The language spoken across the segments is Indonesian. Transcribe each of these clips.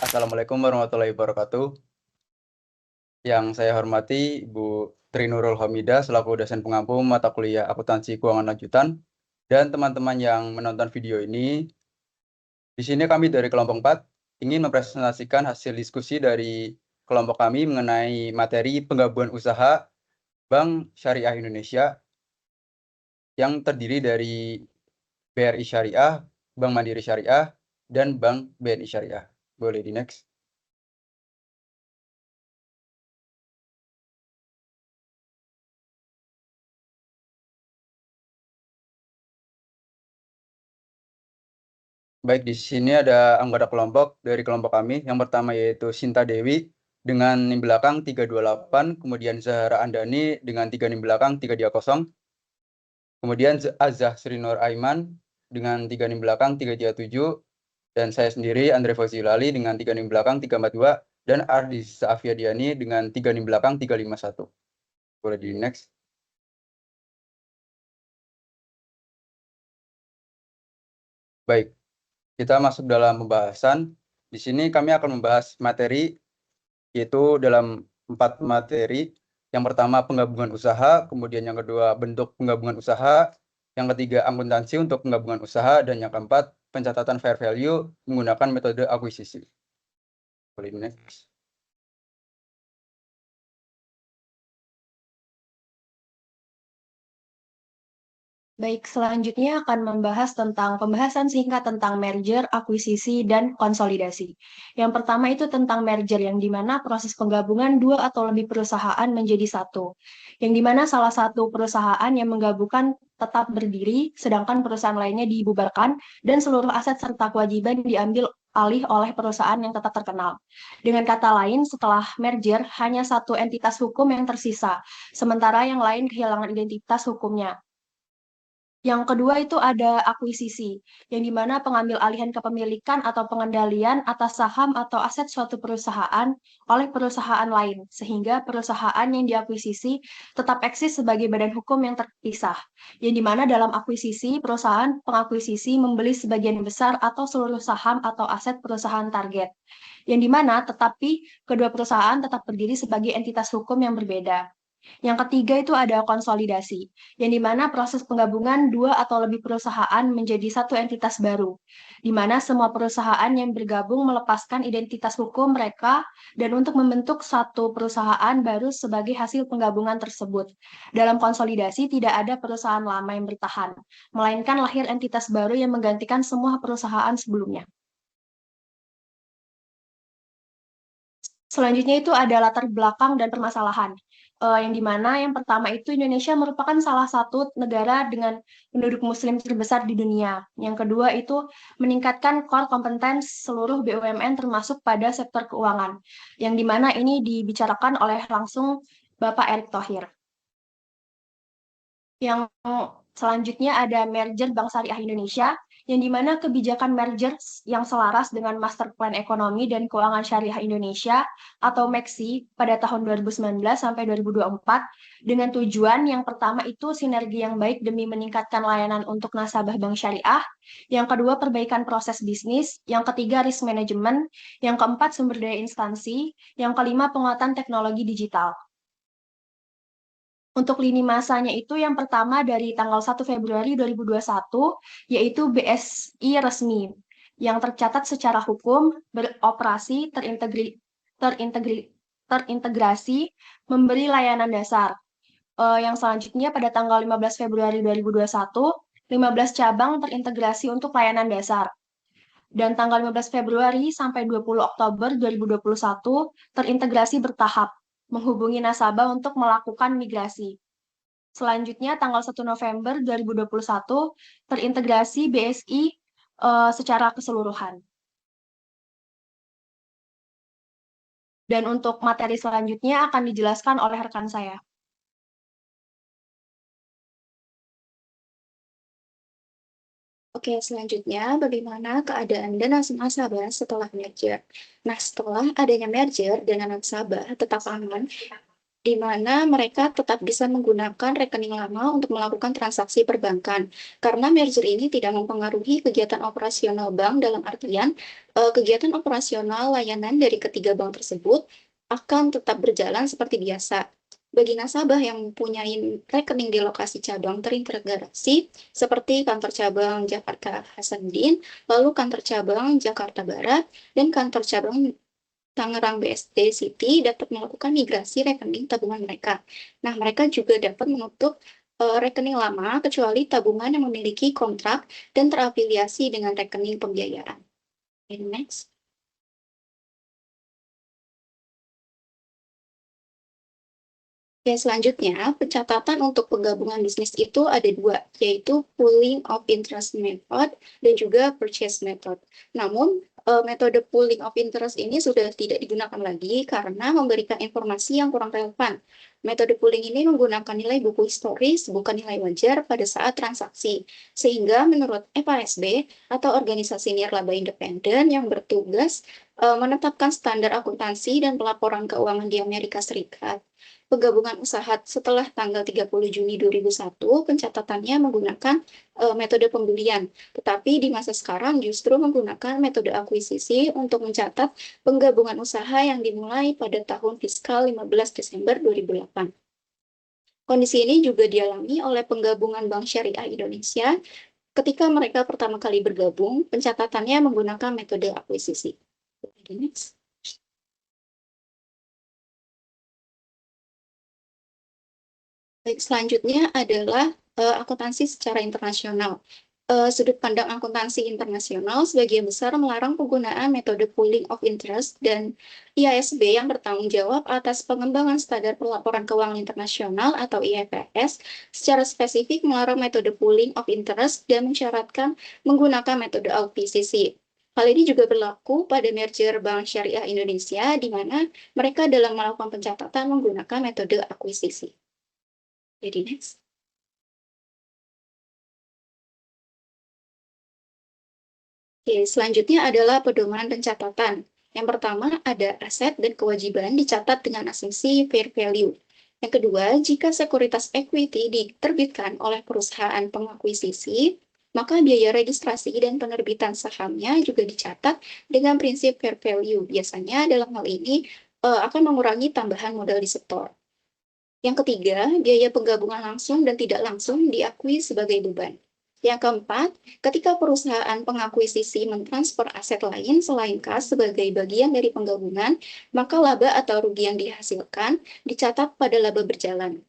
Assalamualaikum warahmatullahi wabarakatuh. Yang saya hormati Ibu Tri Nurul Hamidah selaku dosen pengampu mata kuliah Akuntansi Keuangan Lanjutan dan teman-teman yang menonton video ini. Di sini kami dari kelompok 4 ingin mempresentasikan hasil diskusi dari kelompok kami mengenai materi penggabungan usaha Bank Syariah Indonesia yang terdiri dari BRI Syariah, Bank Mandiri Syariah, dan Bank BNI Syariah. Boleh di next. Baik, di sini ada anggota kelompok dari kelompok kami. Yang pertama yaitu Sinta Dewi dengan NIM belakang 328, kemudian Zahra Andani dengan 3 NIM belakang 330, kemudian Azah Srinur Aiman dengan 3 NIM belakang 337, dan saya sendiri Andre Fauzi-Lali dengan 3 NIM belakang 342, dan Ardi Saafiadiani dengan 3 NIM belakang 351. Boleh di next. Baik, kita masuk dalam pembahasan. Di sini kami akan membahas materi yaitu dalam 4 materi. Yang pertama penggabungan usaha, kemudian yang kedua bentuk penggabungan usaha, yang ketiga akuntansi untuk penggabungan usaha, dan yang keempat pencatatan fair value menggunakan metode akuisisi. Boleh next. Baik, selanjutnya akan membahas tentang pembahasan singkat tentang merger, akuisisi, dan konsolidasi. Yang pertama itu tentang merger, yang dimana proses penggabungan dua atau lebih perusahaan menjadi satu. Yang dimana salah satu perusahaan yang menggabungkan tetap berdiri, sedangkan perusahaan lainnya dibubarkan, dan seluruh aset serta kewajiban diambil alih oleh perusahaan yang tetap terkenal. Dengan kata lain, setelah merger, hanya satu entitas hukum yang tersisa, sementara yang lain kehilangan identitas hukumnya. Yang kedua itu ada akuisisi, yang dimana pengambil alihan kepemilikan atau pengendalian atas saham atau aset suatu perusahaan oleh perusahaan lain, sehingga perusahaan yang diakuisisi tetap eksis sebagai badan hukum yang terpisah. Yang dimana dalam akuisisi, perusahaan pengakuisisi membeli sebagian besar atau seluruh saham atau aset perusahaan target. Yang dimana tetapi kedua perusahaan tetap berdiri sebagai entitas hukum yang berbeda. Yang ketiga itu ada konsolidasi, yang dimana proses penggabungan dua atau lebih perusahaan menjadi satu entitas baru, di mana semua perusahaan yang bergabung melepaskan identitas hukum mereka dan untuk membentuk satu perusahaan baru sebagai hasil penggabungan tersebut. Dalam konsolidasi tidak ada perusahaan lama yang bertahan, melainkan lahir entitas baru yang menggantikan semua perusahaan sebelumnya. Selanjutnya itu ada latar belakang dan permasalahan. Yang dimana yang pertama itu Indonesia merupakan salah satu negara dengan penduduk muslim terbesar di dunia. Yang kedua itu meningkatkan core competence seluruh BUMN termasuk pada sektor keuangan. Yang dimana ini dibicarakan oleh langsung Bapak Erick Thohir. Yang selanjutnya ada merger Bank Syariah Indonesia, yang dimana kebijakan merger yang selaras dengan Master Plan Ekonomi dan Keuangan Syariah Indonesia atau MEKSI pada tahun 2019 sampai 2024 dengan tujuan yang pertama itu sinergi yang baik demi meningkatkan layanan untuk nasabah bank syariah, yang kedua perbaikan proses bisnis, yang ketiga risk management, yang keempat sumber daya instansi, yang kelima penguatan teknologi digital. Untuk lini masanya itu yang pertama dari tanggal 1 Februari 2021, yaitu BSI resmi, yang tercatat secara hukum, beroperasi, terintegrasi, memberi layanan dasar. Yang selanjutnya pada tanggal 15 Februari 2021, 15 cabang terintegrasi untuk layanan dasar. Dan tanggal 15 Februari sampai 20 Oktober 2021 terintegrasi bertahap, menghubungi nasabah untuk melakukan migrasi. Selanjutnya tanggal 1 November 2021 terintegrasi BSI secara keseluruhan. Dan untuk materi selanjutnya akan dijelaskan oleh rekan saya. Oke, selanjutnya bagaimana keadaan dana nasabah setelah merger? Nah, setelah adanya merger, dana nasabah tetap aman di mana mereka tetap bisa menggunakan rekening lama untuk melakukan transaksi perbankan. Karena merger ini tidak mempengaruhi kegiatan operasional bank dalam artian kegiatan operasional layanan dari ketiga bank tersebut akan tetap berjalan seperti biasa. Bagi nasabah yang mempunyai rekening di lokasi cabang terintegrasi seperti kantor cabang Jakarta Hasanuddin, lalu kantor cabang Jakarta Barat, dan kantor cabang Tangerang BSD City dapat melakukan migrasi rekening tabungan mereka. Nah, mereka juga dapat menutup rekening lama kecuali tabungan yang memiliki kontrak dan terafiliasi dengan rekening pembiayaan. Okay, next. Oke, selanjutnya, pencatatan untuk penggabungan bisnis itu ada dua, yaitu pooling of interest method dan juga purchase method. Namun, metode pooling of interest ini sudah tidak digunakan lagi karena memberikan informasi yang kurang relevan. Metode pooling ini menggunakan nilai buku historis, bukan nilai wajar pada saat transaksi. Sehingga menurut FASB atau organisasi nirlaba independen yang bertugas menetapkan standar akuntansi dan pelaporan keuangan di Amerika Serikat, penggabungan usaha setelah tanggal 30 Juni 2001, pencatatannya menggunakan metode pembelian. Tetapi di masa sekarang justru menggunakan metode akuisisi untuk mencatat penggabungan usaha yang dimulai pada tahun fiskal 15 Desember 2008. Kondisi ini juga dialami oleh penggabungan Bank Syariah Indonesia. Ketika mereka pertama kali bergabung, pencatatannya menggunakan metode akuisisi. Next. Baik, selanjutnya adalah akuntansi secara internasional. Sudut pandang akuntansi internasional sebagian besar melarang penggunaan metode pooling of interest dan IASB yang bertanggung jawab atas pengembangan standar pelaporan keuangan internasional atau IFRS secara spesifik melarang metode pooling of interest dan mensyaratkan menggunakan metode akuisisi. Hal ini juga berlaku pada merger Bank Syariah Indonesia, di mana mereka dalam melakukan pencatatan menggunakan metode akuisisi. Jadi next. Oke, selanjutnya adalah pedoman pencatatan. Yang pertama ada aset dan kewajiban dicatat dengan asumsi fair value. Yang kedua, jika sekuritas equity diterbitkan oleh perusahaan pengakuisisi, maka biaya registrasi dan penerbitan sahamnya juga dicatat dengan prinsip fair value. Biasanya dalam hal ini akan mengurangi tambahan modal di setor. Yang ketiga, biaya penggabungan langsung dan tidak langsung diakui sebagai beban. Yang keempat, ketika perusahaan pengakuisisi mentransfer aset lain selain kas sebagai bagian dari penggabungan, maka laba atau rugi yang dihasilkan dicatat pada laba berjalan.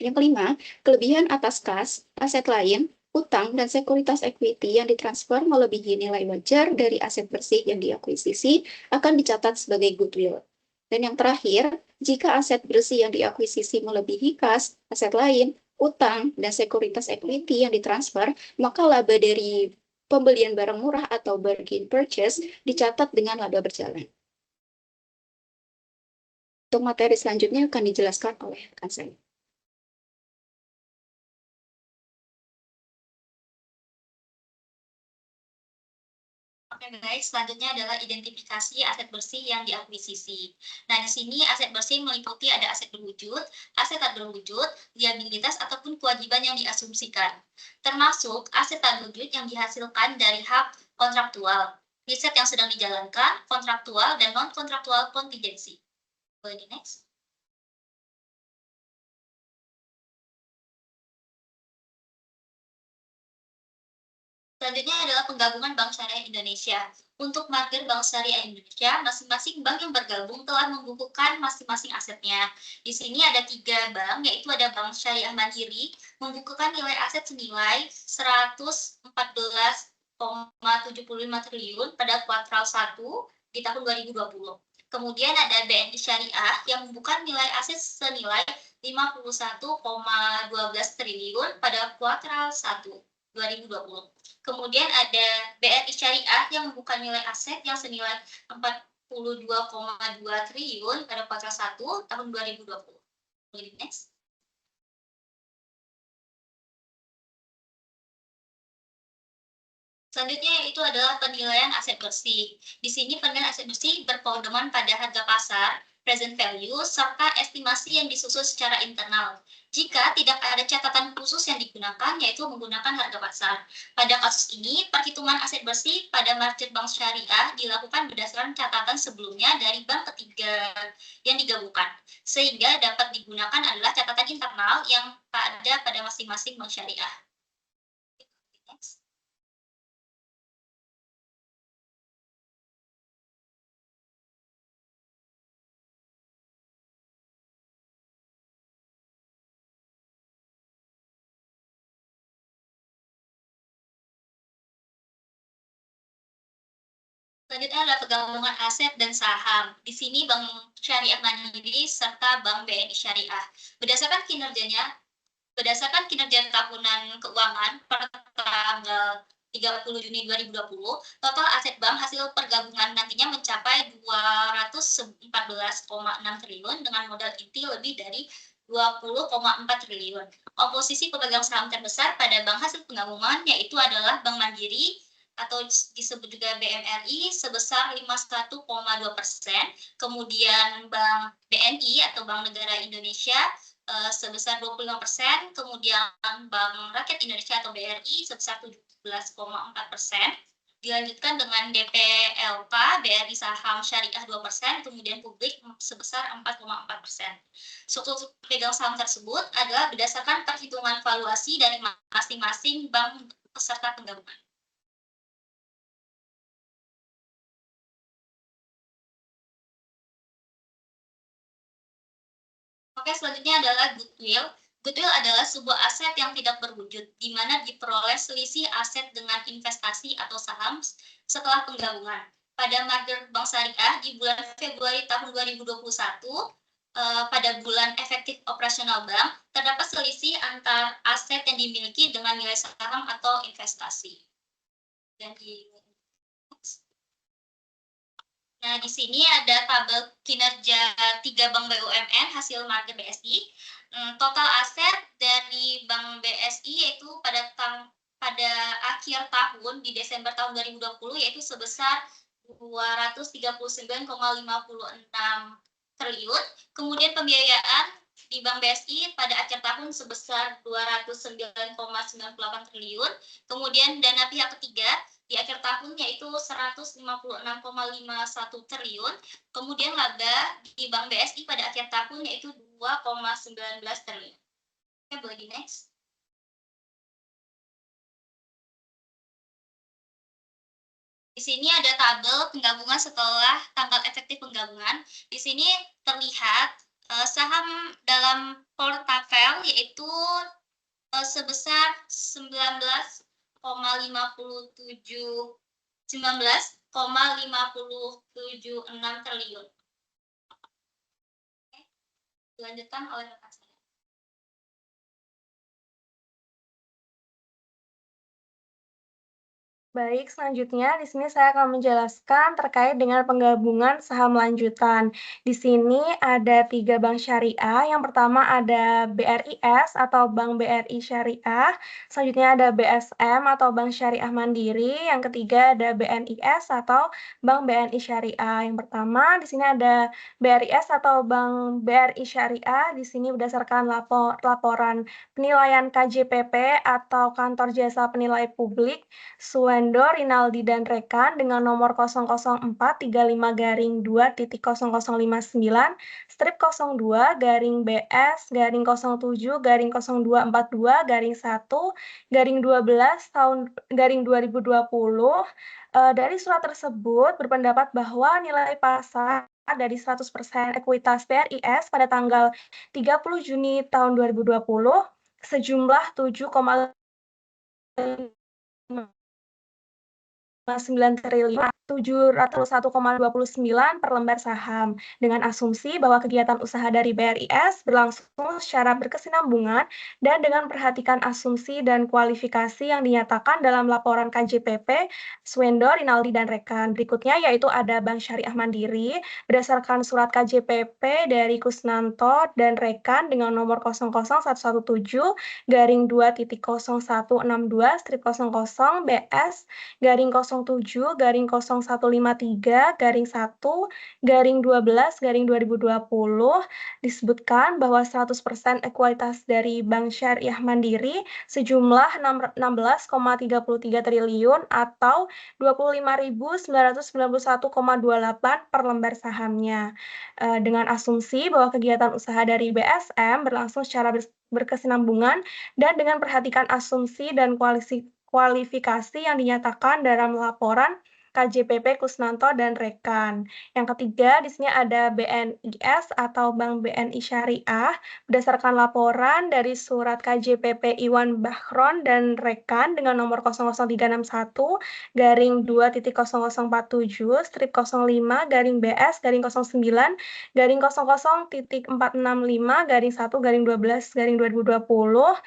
Yang kelima, kelebihan atas kas, aset lain, utang, dan sekuritas equity yang ditransfer melebihi nilai wajar dari aset bersih yang diakuisisi akan dicatat sebagai goodwill. Dan yang terakhir, jika aset bersih yang diakuisisi melebihi kas, aset lain, utang, dan sekuritas equity yang ditransfer, maka laba dari pembelian barang murah atau bargain purchase dicatat dengan laba berjalan. Untuk materi selanjutnya akan dijelaskan oleh rekan saya. Oke, baik. Selanjutnya adalah identifikasi aset bersih yang diakuisisi. Nah, di sini aset bersih meliputi ada aset berwujud, aset tak berwujud, liabilitas ataupun kewajiban yang diasumsikan. Termasuk aset tak berwujud yang dihasilkan dari hak kontraktual, riset yang sedang dijalankan, kontraktual, dan non-kontraktual kontingensi. Boleh di next. Selanjutnya adalah penggabungan Bank Syariah Indonesia. Untuk marker Bank Syariah Indonesia, masing-masing bank yang bergabung telah membukukan masing-masing asetnya. Di sini ada 3 bank, yaitu ada Bank Syariah Mandiri, membukukan nilai aset senilai 114,75 triliun pada kuartal 1 di tahun 2020. Kemudian ada BNI Syariah yang membukukan nilai aset senilai 51,12 triliun pada kuartal 1 2020. Kemudian ada BRI Syariah yang membuka nilai aset yang senilai 42,2 triliun pada kuartal 1 tahun 2020. Next. Selanjutnya itu adalah penilaian aset bersih. Di sini penilaian aset bersih berpedoman pada harga pasar, present value, serta estimasi yang disusun secara internal. Jika tidak ada catatan khusus yang digunakan, yaitu menggunakan harga pasar. Pada kasus ini, perhitungan aset bersih pada margin bank syariah dilakukan berdasarkan catatan sebelumnya dari bank ketiga yang digabungkan, sehingga dapat digunakan adalah catatan internal yang ada pada masing-masing bank syariah. Selanjutnya adalah penggabungan aset dan saham. Di sini Bank Syariah Mandiri serta Bank BNI Syariah. Berdasarkan kinerja tahunan keuangan per tanggal 30 Juni 2020, total aset bank hasil pergabungan nantinya mencapai 214,6 triliun dengan modal inti lebih dari 20,4 triliun. Komposisi pemegang saham terbesar pada bank hasil penggabungan yaitu adalah Bank Mandiri atau disebut juga BMRI sebesar 51,2%, kemudian Bank BNI atau Bank Negara Indonesia sebesar 25%, kemudian Bank Rakyat Indonesia atau BRI sebesar 17,4%, dilanjutkan dengan DPLK BRI Saham Syariah 2%, kemudian publik sebesar 4,4%. Struktur pemegang saham tersebut adalah berdasarkan perhitungan valuasi dari masing-masing bank peserta penggabungan. Oke, selanjutnya adalah goodwill. Goodwill adalah sebuah aset yang tidak berwujud, di mana diperoleh selisih aset dengan investasi atau saham setelah penggabungan. Pada margin bank syariah di bulan Februari tahun 2021, pada bulan efektif operasional bank, terdapat selisih antar aset yang dimiliki dengan nilai saham atau investasi. Nah, di sini ada tabel kinerja 3 bank BUMN hasil market BSI. Total aset dari bank BSI yaitu pada akhir tahun di Desember tahun 2020 yaitu sebesar 239,56 triliun. Kemudian pembiayaan di Bank BSI pada akhir tahun sebesar 209,98 triliun. Kemudian dana pihak ketiga di akhir tahun yaitu 156,51 triliun. Kemudian laba di Bank BSI pada akhir tahun yaitu 2,19 triliun. Oke, boleh di next. Di sini ada tabel penggabungan setelah tanggal efektif penggabungan. Di sini terlihat saham dalam portafel yaitu sebesar 19,57,6 triliun. Oke. Dilanjutkan oleh rekan saya. Baik, selanjutnya di sini saya akan menjelaskan terkait dengan penggabungan saham lanjutan. Di sini ada 3 bank syariah. Yang pertama ada BRIS atau Bank BRI Syariah. Selanjutnya ada BSM atau Bank Syariah Mandiri. Yang ketiga ada BNIS atau Bank BNI Syariah. Yang pertama di sini ada BRIS atau Bank BRI Syariah. Di sini berdasarkan laporan penilaian KJPP atau Kantor Jasa Penilai Publik Suwendo, Rinaldi, dan rekan dengan nomor 00435-2.0059 strip 02-02-02-2-1-12 dari surat tersebut berpendapat bahwa nilai pasar dari 100% ekuitas BRIS pada tanggal 30 Juni tahun 2020 sejumlah 7,9 triliun 701,29 per lembar saham dengan asumsi bahwa kegiatan usaha dari BRIS berlangsung secara berkesinambungan dan dengan perhatikan asumsi dan kualifikasi yang dinyatakan dalam laporan KJPP Suwendo, Rinaldi, dan rekan. Berikutnya yaitu ada Bank Syariah Mandiri berdasarkan surat KJPP dari Kusnanto dan rekan dengan nomor 00117-2.0162 strip 00 BS-07-001 0153-1/12/2020 disebutkan bahwa 100% ekualitas dari Bank Syariah Mandiri sejumlah 16,33 triliun atau 25.991,28 per lembar sahamnya. Dengan asumsi bahwa kegiatan usaha dari BSM berlangsung secara berkesinambungan dan dengan perhatikan asumsi dan kualifikasi yang dinyatakan dalam laporan KJPP Kusnanto dan rekan. Yang ketiga, di sini ada BNIS atau Bank BNI Syariah berdasarkan laporan dari surat KJPP Iwan Bahron dan rekan dengan nomor 001/2021-2.009/BS-00.465/1/12/2020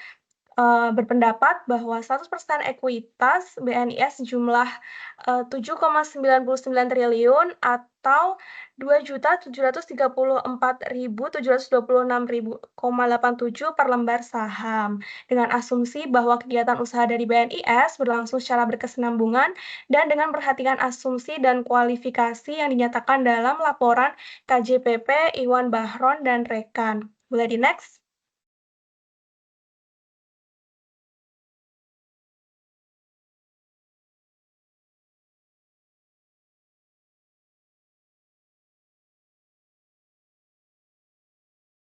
berpendapat bahwa 100% ekuitas BNIS jumlah 7,99 triliun atau 2.734.726,87 per lembar saham. Dengan asumsi bahwa kegiatan usaha dari BNIS berlangsung secara berkesinambungan dan dengan perhatikan asumsi dan kualifikasi yang dinyatakan dalam laporan KJPP Iwan Bahron dan rekan. Boleh di next?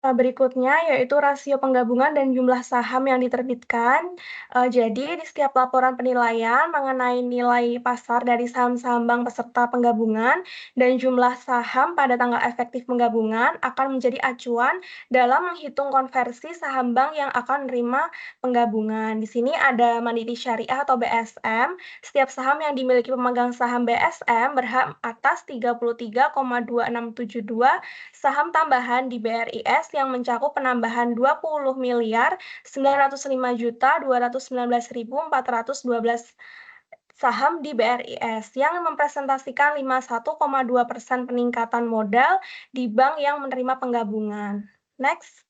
Berikutnya yaitu rasio penggabungan dan jumlah saham yang diterbitkan. Jadi di setiap laporan penilaian mengenai nilai pasar dari saham-saham bank peserta penggabungan dan jumlah saham pada tanggal efektif penggabungan akan menjadi acuan dalam menghitung konversi saham bank yang akan menerima penggabungan. Di sini ada Mandiri Syariah atau BSM. Setiap saham yang dimiliki pemegang saham BSM berhak atas 33,2672 saham tambahan di BRIS yang mencakup penambahan 20.905.219.412 saham di BRIS yang mempresentasikan 51,2% peningkatan modal di bank yang menerima penggabungan. Next.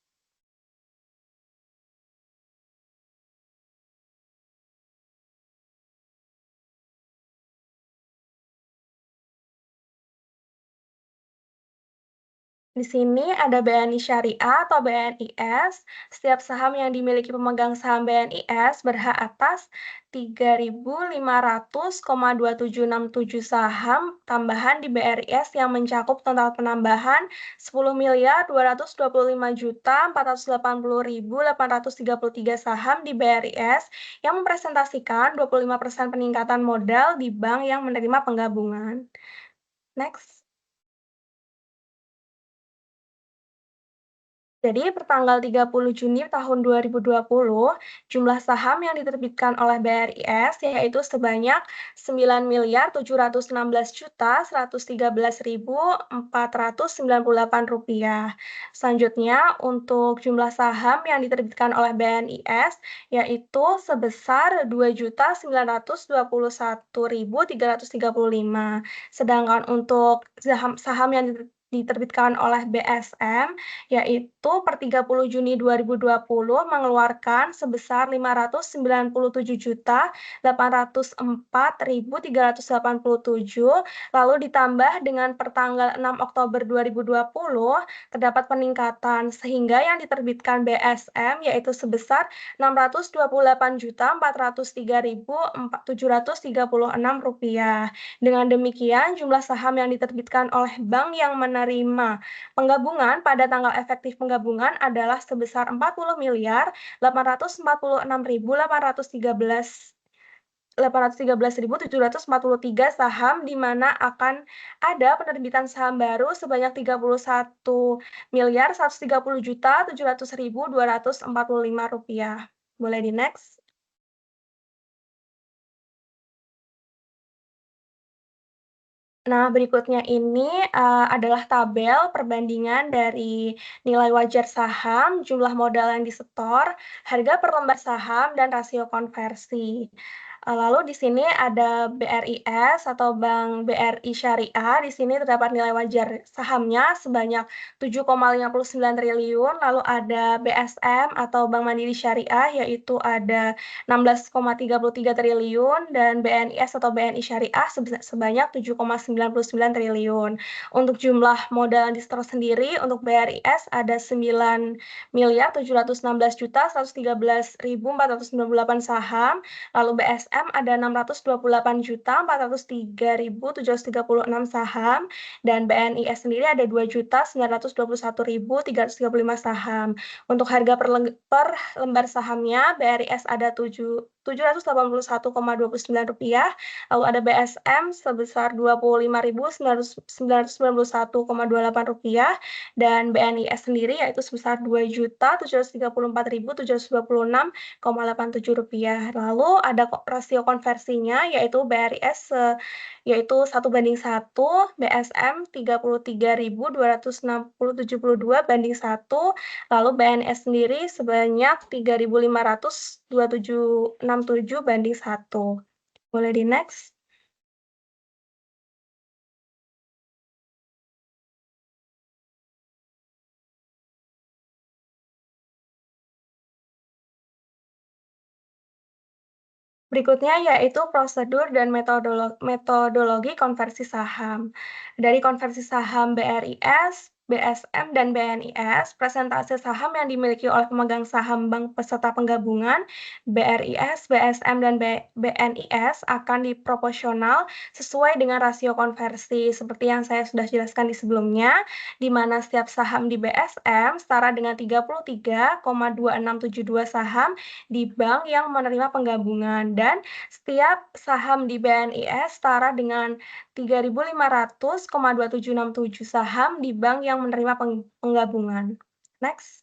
Di sini ada BNI Syariah atau BNIS. Setiap saham yang dimiliki pemegang saham BNIS berhak atas 3.500,2767 saham tambahan di BRIS yang mencakup total penambahan 10.225.480.833 saham di BRIS yang mempresentasikan 25% peningkatan modal di bank yang menerima penggabungan. Next. Jadi, pertanggal 30 Juni tahun 2020, jumlah saham yang diterbitkan oleh BRIS yaitu sebanyak 9.716.113.498 rupiah. Selanjutnya, untuk jumlah saham yang diterbitkan oleh BNIS yaitu sebesar 2.921.335. Sedangkan untuk saham yang diterbitkan oleh BSM yaitu per 30 Juni 2020 mengeluarkan sebesar 599.804.387, lalu ditambah dengan pertanggal 6 Oktober 2020 terdapat peningkatan sehingga yang diterbitkan BSM yaitu sebesar 628.403.736 rupiah. Dengan demikian, jumlah saham yang diterbitkan oleh bank yang menerima penggabungan pada tanggal efektif penggabungan adalah sebesar 40.846.813.743 saham, di mana akan ada penerbitan saham baru sebanyak 31.130.700.245 rupiah. Boleh di next. Nah, berikutnya ini adalah tabel perbandingan dari nilai wajar saham, jumlah modal yang disetor, harga per lembar saham, dan rasio konversi. Lalu di sini ada BRIS atau Bank BRI Syariah. Di sini terdapat nilai wajar sahamnya sebanyak 7,59 triliun. Lalu ada BSM atau Bank Mandiri Syariah, yaitu ada 16,33 triliun. Dan BNIS atau BNI Syariah sebanyak 7,99 triliun. Untuk jumlah modal yang disetor sendiri, untuk BRIS ada 9.716.113.498 saham. Lalu BSM ada 628.403.736 saham, dan BNIS sendiri ada 2.921.335 saham. Untuk harga per lembar sahamnya, BRIS ada 781,29 rupiah, lalu ada BSM sebesar 25.991,28 rupiah, dan BNIS sendiri yaitu sebesar 2.734.726,87 rupiah. Lalu ada rasio konversinya, yaitu BRIS yaitu 1:1, BSM 33.272 banding 1, lalu BNS sendiri sebanyak 3.527 banding 1. Boleh di next? Berikutnya yaitu prosedur dan metodologi konversi saham. Dari konversi saham BRIS, BSM, dan BNIS, presentase saham yang dimiliki oleh pemegang saham bank peserta penggabungan BRIS, BSM, dan BNIS akan diproporsional sesuai dengan rasio konversi seperti yang saya sudah jelaskan di sebelumnya, di mana setiap saham di BSM setara dengan 33,2672 saham di bank yang menerima penggabungan, dan setiap saham di BNIS setara dengan 3.500,2767 saham di bank yang menerima penggabungan. Next.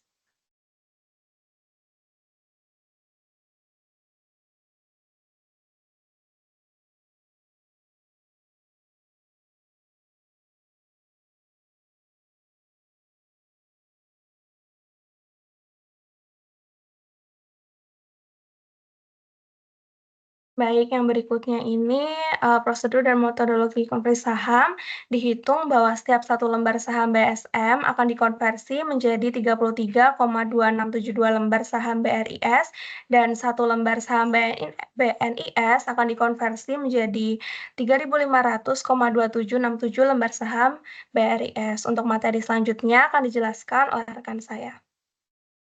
Baik, yang berikutnya ini prosedur dan metodologi konversi saham. Dihitung bahwa setiap satu lembar saham BSM akan dikonversi menjadi 33,2672 lembar saham BRIS, dan satu lembar saham BNIS akan dikonversi menjadi 3.500,2767 lembar saham BRIS. Untuk materi selanjutnya akan dijelaskan oleh rekan saya.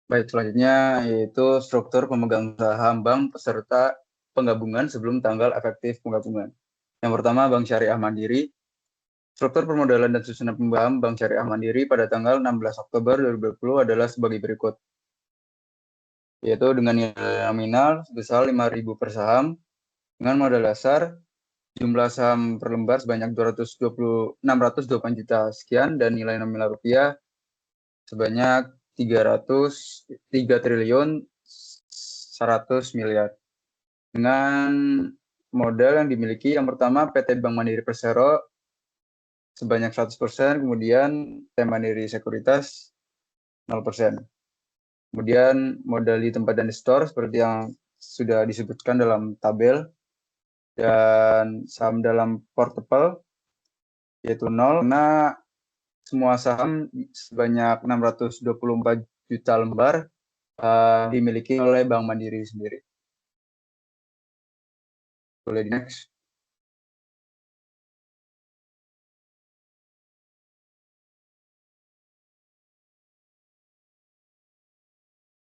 Baik, selanjutnya yaitu struktur pemegang saham bank peserta penggabungan sebelum tanggal efektif penggabungan. Yang pertama, Bank Syariah Mandiri. Struktur permodalan dan susunan pembaham Bank Syariah Mandiri pada tanggal 16 Oktober 2020 adalah sebagai berikut. Yaitu dengan nilai nominal sebesar 5.000 per saham, dengan modal dasar jumlah saham per lembar sebanyak 628 juta sekian, dan nilai nominal rupiah sebanyak 303.100 miliar. Dengan modal yang dimiliki, yang pertama PT Bank Mandiri Persero sebanyak 100%, kemudian PT Mandiri Sekuritas 0%. Kemudian modal di tempat dan di store seperti yang sudah disebutkan dalam tabel, dan saham dalam portfolio yaitu 0, karena semua saham sebanyak 624 juta lembar dimiliki oleh Bank Mandiri sendiri. Boleh di next.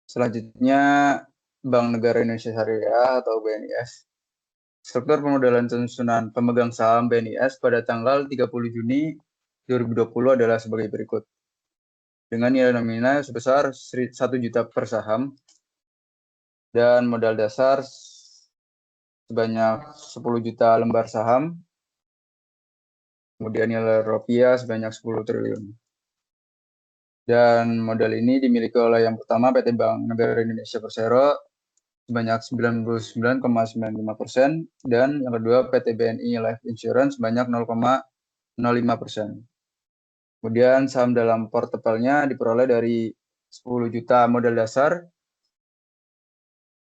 Selanjutnya, Bank Negara Indonesia Syariah atau BNIS. Struktur pemodalan susunan pemegang saham BNIS pada tanggal 30 Juni 2020 adalah sebagai berikut. Dengan nilai nominal sebesar 1 juta per saham, dan modal dasar sebanyak 10 juta lembar saham, kemudian nilai rupiah sebanyak 10 triliun. Dan modal ini dimiliki oleh yang pertama PT Bank Negara Indonesia Persero sebanyak 99,95%, dan yang kedua PT BNI Life Insurance sebanyak 0,05%. Kemudian saham dalam portfolionya diperoleh dari 10 juta modal dasar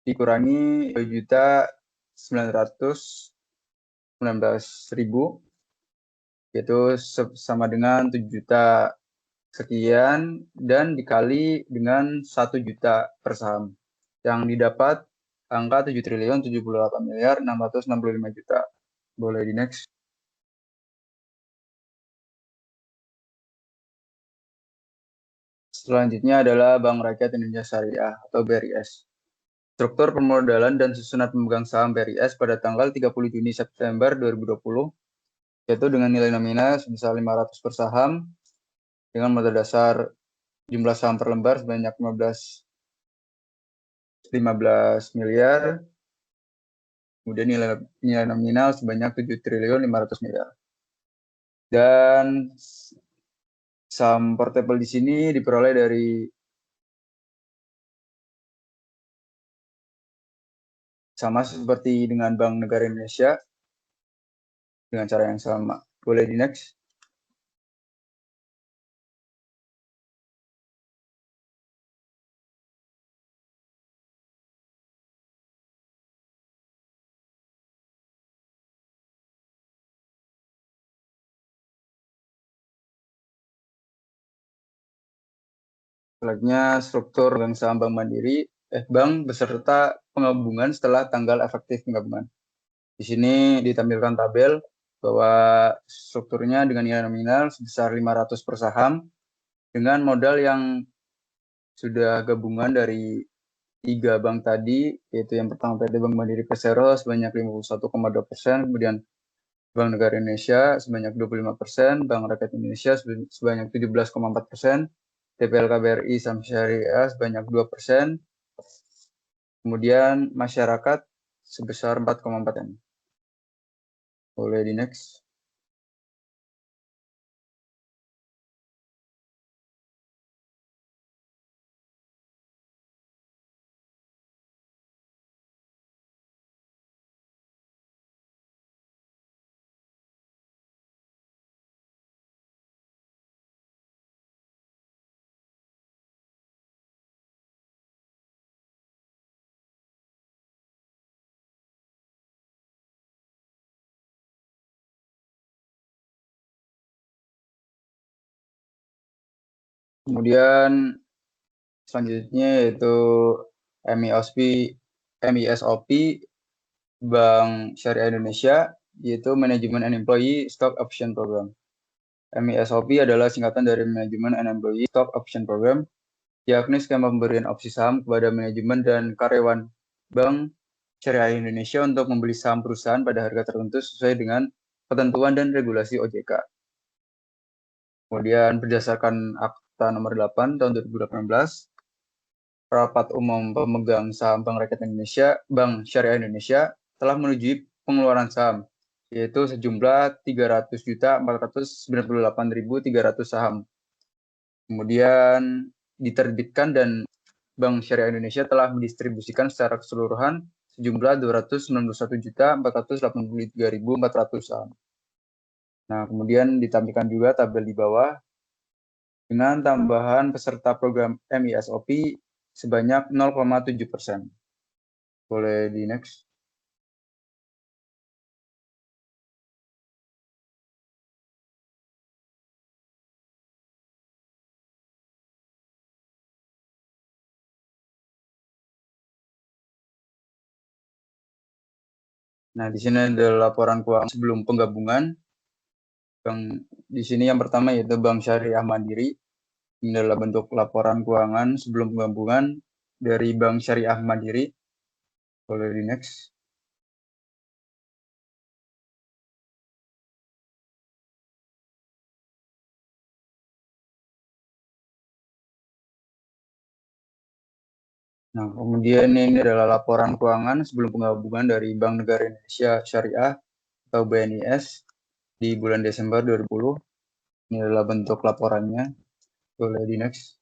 dikurangi 2 juta 919.000, yaitu sama dengan 7 juta sekian dan dikali dengan 1 juta per saham, yang didapat angka 7.078.665 juta. Boleh di next. Selanjutnya adalah Bank Rakyat Indonesia Syariah atau BRIS. Struktur permodalan dan susunan pemegang saham BRIS pada tanggal 30 Juni September 2020, yaitu dengan nilai nominal sebesar 500 per saham, dengan modal dasar jumlah saham per lembar sebanyak 15 miliar, kemudian nilai nominal sebanyak 7.500 miliar. Dan saham portable di sini diperoleh dari sama seperti dengan Bank Negara Indonesia dengan cara yang sama. Boleh di next. Selanjutnya struktur bank saham Bank Mandiri, bank beserta penggabungan setelah tanggal efektif penggabungan. Di sini ditampilkan tabel bahwa strukturnya dengan nilai nominal sebesar 500 per saham dengan modal yang sudah gabungan dari 3 bank tadi, yaitu yang pertama PT Bank Mandiri Persero sebanyak 51,2%, kemudian Bank Negara Indonesia sebanyak 25%, Bank Rakyat Indonesia sebanyak 17,4%, TPL KBRI Saham Syariah sebanyak 2%, kemudian masyarakat sebesar 4,4%. Boleh di next. Kemudian selanjutnya yaitu MISOP Bank Syariah Indonesia, yaitu Management and Employee Stock Option Program. MISOP adalah singkatan dari Management and Employee Stock Option Program, yakni skema pemberian opsi saham kepada manajemen dan karyawan Bank Syariah Indonesia untuk membeli saham perusahaan pada harga tertentu sesuai dengan ketentuan dan regulasi OJK. Kemudian berdasarkan Akta Nomor 8 tahun 2018, Rapat Umum Pemegang Saham Bank Rakyat Indonesia, Bank Syariah Indonesia telah menyetujui pengeluaran saham, yaitu sejumlah 300.498.300 saham. Kemudian diterbitkan dan Bank Syariah Indonesia telah mendistribusikan secara keseluruhan sejumlah 291.483.400 saham. Nah, kemudian ditampilkan juga tabel di bawah dengan tambahan peserta program MISOP sebanyak 0,7%. Boleh di next. Nah, di sini ada laporan keuangan sebelum penggabungan. Di sini yang pertama yaitu Bank Syariah Mandiri. Ini adalah bentuk laporan keuangan sebelum penggabungan dari Bank Syariah Mandiri. Boleh di next. Nah, kemudian ini adalah laporan keuangan sebelum penggabungan dari Bank Negara Indonesia Syariah atau BNIS di bulan Desember 2020. Ini adalah bentuk laporannya. Boleh di next.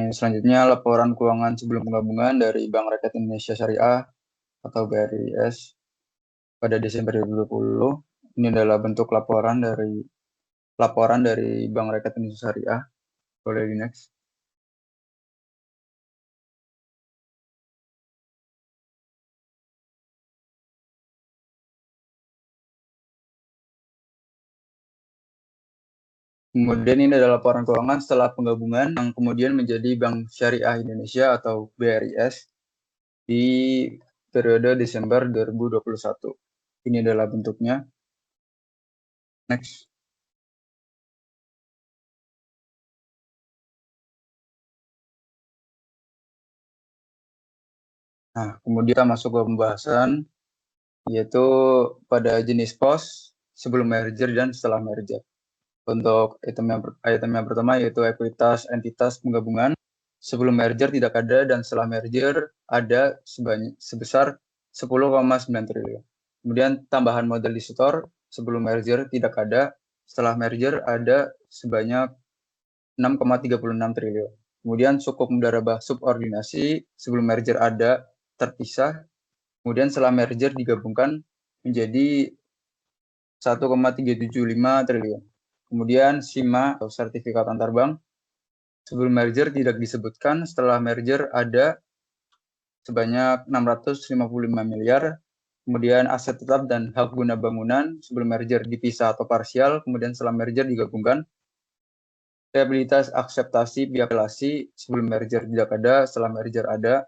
Selanjutnya laporan keuangan sebelum penggabungan dari Bank Rakyat Indonesia Syariah atau BRIS pada Desember 2020. Ini adalah bentuk laporan dari Bank Rakyat Indonesia Syariah. Boleh di next. Kemudian ini adalah laporan keuangan setelah penggabungan yang kemudian menjadi Bank Syariah Indonesia atau BRIS di periode Desember 2021. Ini adalah bentuknya. Next. Nah, kemudian kita masuk ke pembahasan, yaitu pada jenis pos sebelum merger dan setelah merger. Untuk item yang pertama yaitu ekuitas entitas penggabungan. Sebelum merger tidak ada dan setelah merger ada sebesar 10,9 triliun. Kemudian tambahan modal di store sebelum merger tidak ada, setelah merger ada sebanyak 6,36 triliun. Kemudian sukuk mudarabah subordinasi sebelum merger ada terpisah, kemudian setelah merger digabungkan menjadi 1,375 triliun. Kemudian SIMA atau sertifikat antar bank sebelum merger tidak disebutkan, setelah merger ada sebanyak 655 miliar. Kemudian aset tetap dan hak guna bangunan sebelum merger dipisah atau parsial, kemudian setelah merger digabungkan. Liabilitas akseptasi pihak relasi sebelum merger tidak ada, setelah merger ada.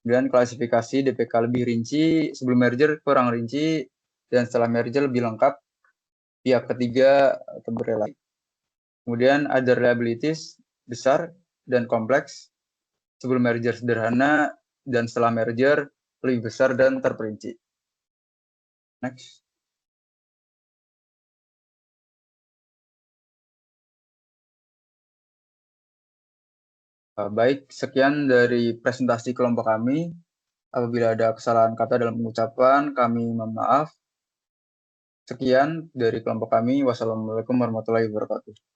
Kemudian klasifikasi DPK lebih rinci, sebelum merger kurang rinci, dan setelah merger lebih lengkap pihak ketiga atau berrelasi. Kemudian other liabilities besar dan kompleks, sebelum merger sederhana, dan setelah merger lebih besar dan terperinci. Next. Baik, sekian dari presentasi kelompok kami. Apabila ada kesalahan kata dalam pengucapan, kami mohon maaf. Sekian dari kelompok kami. Wassalamualaikum warahmatullahi wabarakatuh.